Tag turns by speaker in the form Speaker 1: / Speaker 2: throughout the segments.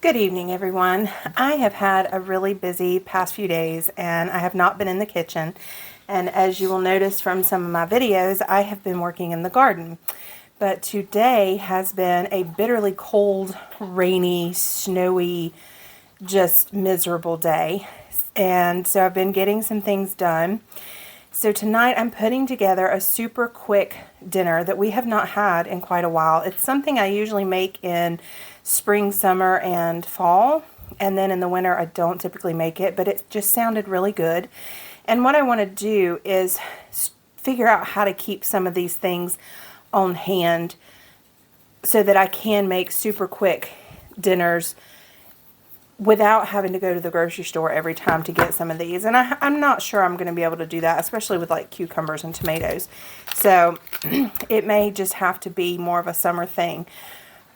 Speaker 1: Good evening, everyone. I have had a really busy past few days and I have not been in the kitchen. And as you will notice from some of my videos, I have been working in the garden. But today has been a bitterly cold, rainy, snowy, just miserable day. And so I've been getting some things done. So tonight I'm putting together a super quick dinner that we have not had in quite a while. It's something I usually make in spring, summer, and fall. And then in the winter I don't typically make it, but it just sounded really good. And what I want to do is figure out how to keep some of these things on hand so that I can make super quick dinners without having to go to the grocery store every time to get some of these. And I'm not sure I'm going to be able to do that, especially with like cucumbers and tomatoes. So it may just have to be more of a summer thing.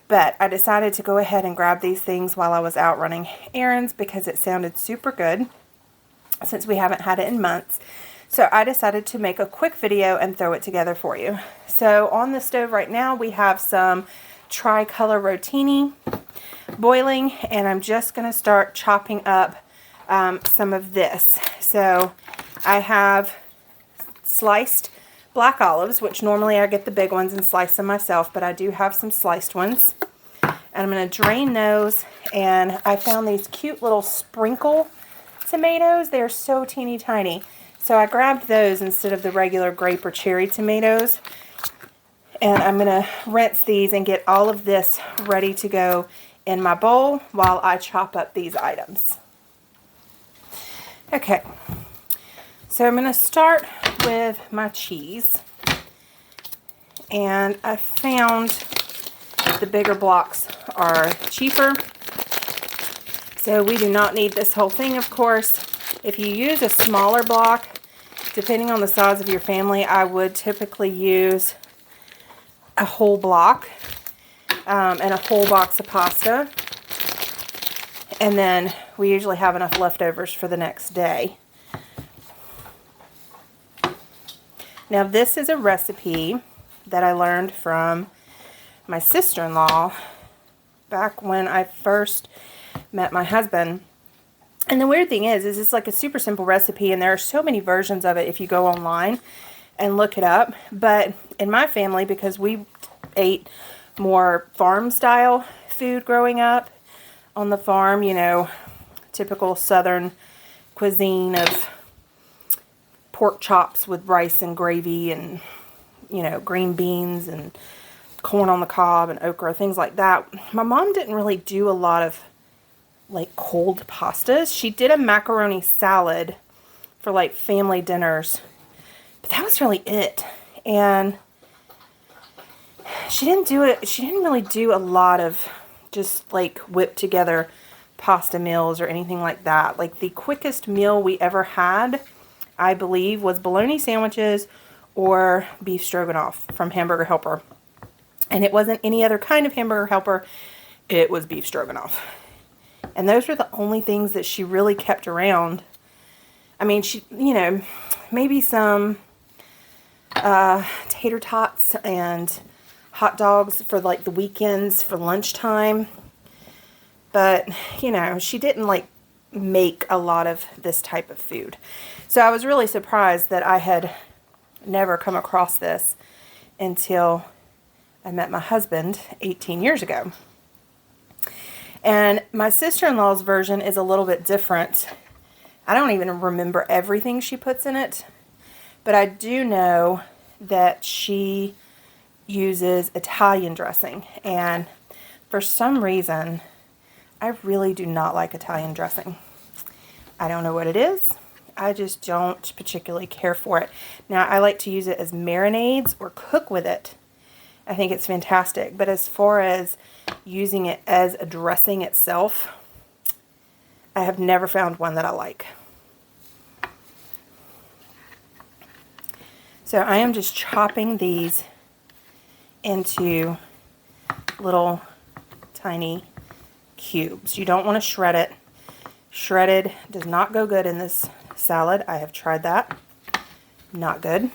Speaker 1: But I decided to go ahead and grab these things while I was out running errands because it sounded super good since we haven't had it in months. So I decided to make a quick video and throw it together for you. So on the stove right now we have some tricolor rotini boiling, and I'm just going to start chopping up some of this. So I have sliced black olives, which normally I get the big ones and slice them myself, but I do have some sliced ones. And I'm going to drain those, and I found these cute little sprinkle tomatoes. They're so teeny tiny. So I grabbed those instead of the regular grape or cherry tomatoes. And I'm going to rinse these and get all of this ready to go in my bowl while I chop up these items. Okay, so I'm going to start with my cheese, and I found the bigger blocks are cheaper, so we do not need this whole thing, of course. If you use a smaller block, depending on the size of your family, I would typically use a whole block and a whole box of pasta, and then we usually have enough leftovers for the next day. Now this is a recipe that I learned from my sister-in-law back when I first met my husband. And the weird thing is it's like a super simple recipe, and there are so many versions of it if you go online and look it up. But in my family, because we ate more farm style food growing up on the farm, you know, typical southern cuisine of pork chops with rice and gravy and, you know, green beans and corn on the cob and okra, things like that. My mom didn't really do a lot of like cold pastas. She did a macaroni salad for like family dinners, but that was really it. And she didn't really do a lot of just like whipped together pasta meals or anything like that. Like the quickest meal we ever had, I believe, was bologna sandwiches or beef stroganoff from Hamburger Helper. And it wasn't any other kind of Hamburger Helper. It was beef stroganoff. And those were the only things that she really kept around. I mean, she, you know, maybe some tater tots and hot dogs for like the weekends for lunchtime. But, you know, she didn't like make a lot of this type of food. So I was really surprised that I had never come across this until I met my husband 18 years ago. And my sister-in-law's version is a little bit different. I don't even remember everything she puts in it, but I do know that she uses Italian dressing, and for some reason I really do not like Italian dressing. I don't know what it is. I just don't particularly care for it. Now I like to use it as marinades or cook with it. I think it's fantastic, but as far as using it as a dressing itself, I have never found one that I like. So I am just chopping these into little tiny cubes. You don't want to shred it. Shredded does not go good in this salad. I have tried that. Not good.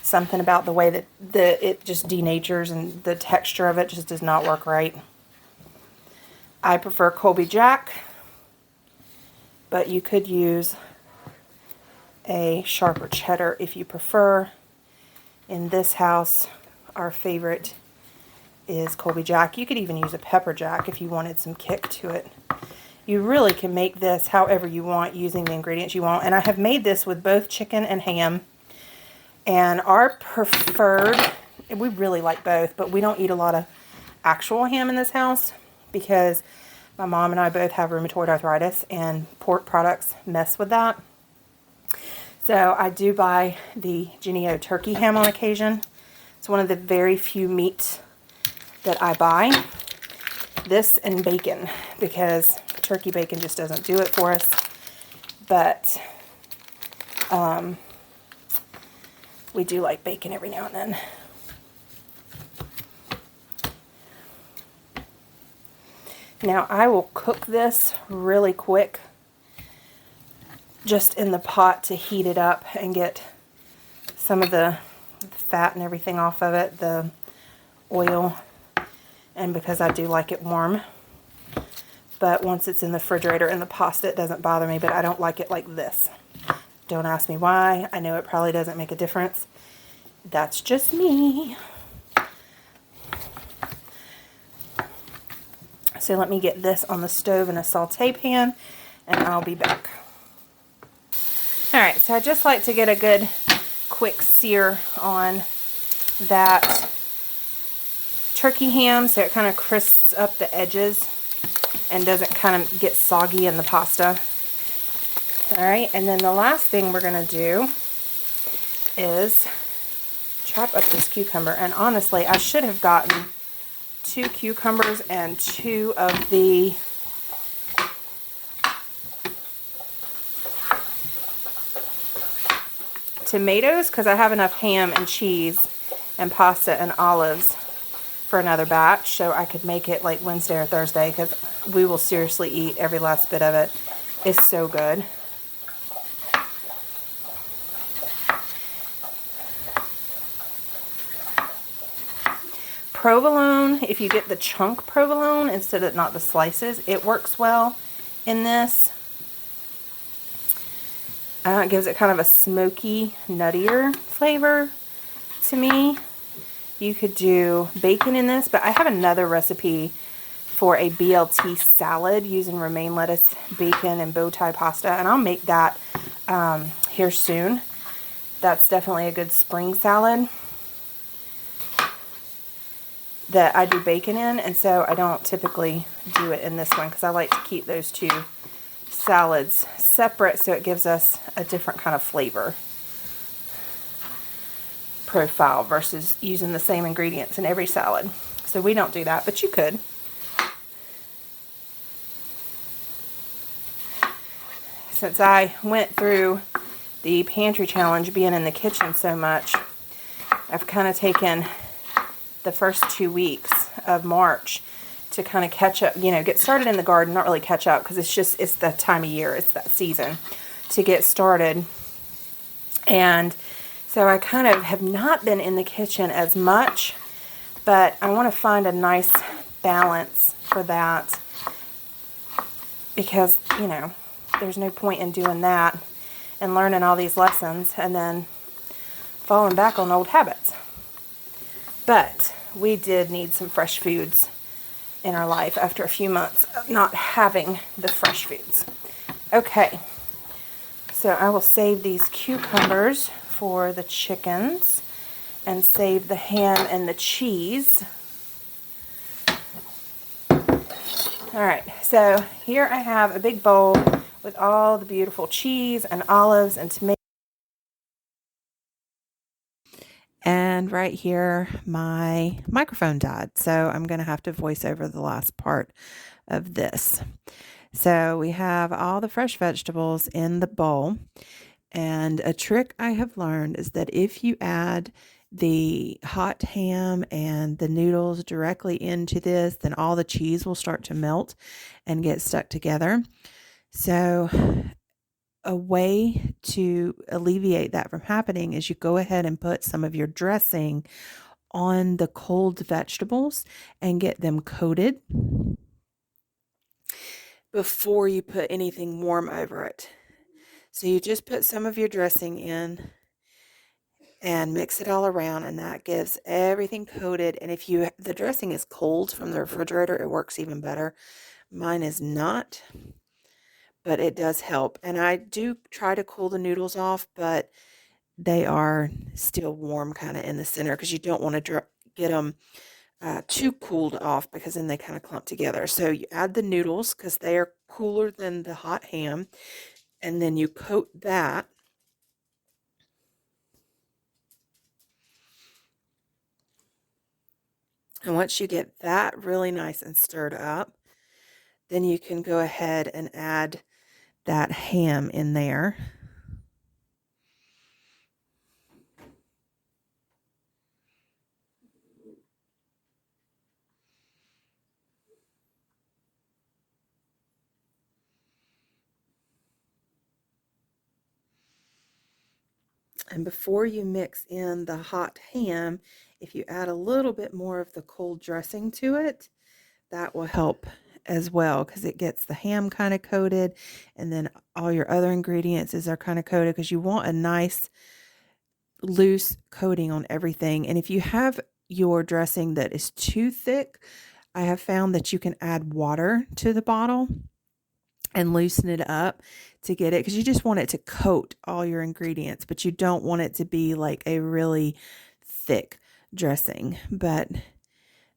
Speaker 1: Something about the way that it just denatures and the texture of it just does not work right. I prefer Colby Jack, but you could use a sharper cheddar if you prefer. In this house, our favorite is Colby Jack. You could even use a pepper jack if you wanted some kick to it. You really can make this however you want using the ingredients you want. And I have made this with both chicken and ham. And our preferred, we really like both, but we don't eat a lot of actual ham in this house because my mom and I both have rheumatoid arthritis and pork products mess with that. So I do buy the Genio turkey ham on occasion. It's one of the very few meats that I buy. This and bacon, because turkey bacon just doesn't do it for us. But we do like bacon every now and then. Now I will cook this really quick just in the pot to heat it up and get some of the fat and everything off of it, the oil, and because I do like it warm. But once it's in the refrigerator in the pasta, it doesn't bother me, but I don't like it like this. Don't ask me why. I know it probably doesn't make a difference. That's just me. So let me get this on the stove in a saute pan, and I'll be back. Alright, so I just like to get a good quick sear on that turkey ham so it kind of crisps up the edges and doesn't kind of get soggy in the pasta. Alright, and then the last thing we're going to do is chop up this cucumber. And honestly, I should have gotten 2 cucumbers and 2 of the tomatoes because I have enough ham and cheese and pasta and olives for another batch, so I could make it like Wednesday or Thursday because we will seriously eat every last bit of it. It's so good. Provolone, if you get the chunk provolone instead of not the slices, it works well in this. It gives it kind of a smoky, nuttier flavor to me. You could do bacon in this, but I have another recipe for a BLT salad using romaine lettuce, bacon, and bow tie pasta, and I'll make that here soon. That's definitely a good spring salad that I do bacon in, and so I don't typically do it in this one because I like to keep those two salads separate so it gives us a different kind of flavor profile versus using the same ingredients in every salad. So we don't do that, but you could. Since I went through the pantry challenge being in the kitchen so much, I've kind of taken the first 2 weeks of March to kind of catch up, you know, get started in the garden. Not really catch up because it's the time of year, it's that season to get started. And so I kind of have not been in the kitchen as much, but I want to find a nice balance for that because, you know, there's no point in doing that and learning all these lessons and then falling back on old habits. But we did need some fresh foods in our life after a few months of not having the fresh foods. Okay, so I will save these cucumbers for the chickens and save the ham and the cheese. Alright, so here I have a big bowl with all the beautiful cheese and olives and tomatoes. And right here, my microphone died, so I'm going to have to voice over the last part of this. So we have all the fresh vegetables in the bowl, and a trick I have learned is that if you add the hot ham and the noodles directly into this, then all the cheese will start to melt and get stuck together. So a way to alleviate that from happening is you go ahead and put some of your dressing on the cold vegetables and get them coated. before you put anything warm over it. So you just put some of your dressing in and mix it all around, and that gives everything coated. And if the dressing is cold from the refrigerator, it works even better. Mine is not, but it does help. And I do try to cool the noodles off, but they are still warm kind of in the center because you don't want to get them too cooled off, because then they kind of clump together. So you add the noodles because they are cooler than the hot ham, and then you coat that. And once you get that really nice and stirred up, then you can go ahead and add that ham in there. And before you mix in the hot ham, if you add a little bit more of the cold dressing to it, that will help as well, because it gets the ham kind of coated, and then all your other ingredients are kind of coated, because you want a nice loose coating on everything. And if you have your dressing that is too thick, I have found that you can add water to the bottle and loosen it up to get it, because you just want it to coat all your ingredients, but you don't want it to be like a really thick dressing. But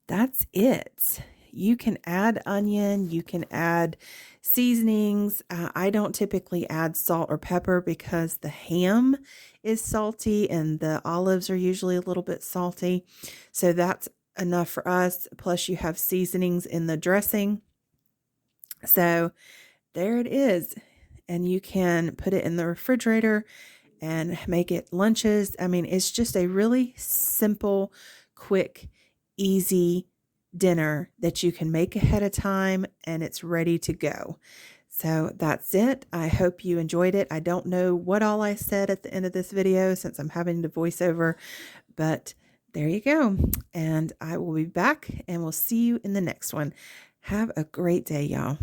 Speaker 1: that's it. You can add onion, you can add seasonings. I don't typically add salt or pepper because the ham is salty and the olives are usually a little bit salty. So that's enough for us. Plus you have seasonings in the dressing. So there it is. And you can put it in the refrigerator and make it lunches. I mean, it's just a really simple, quick, easy dinner that you can make ahead of time, and it's ready to go. So that's it. I hope you enjoyed it. I don't know what all I said at the end of this video since I'm having to voice over, but there you go. And I will be back, and we'll see you in the next one. Have a great day, y'all.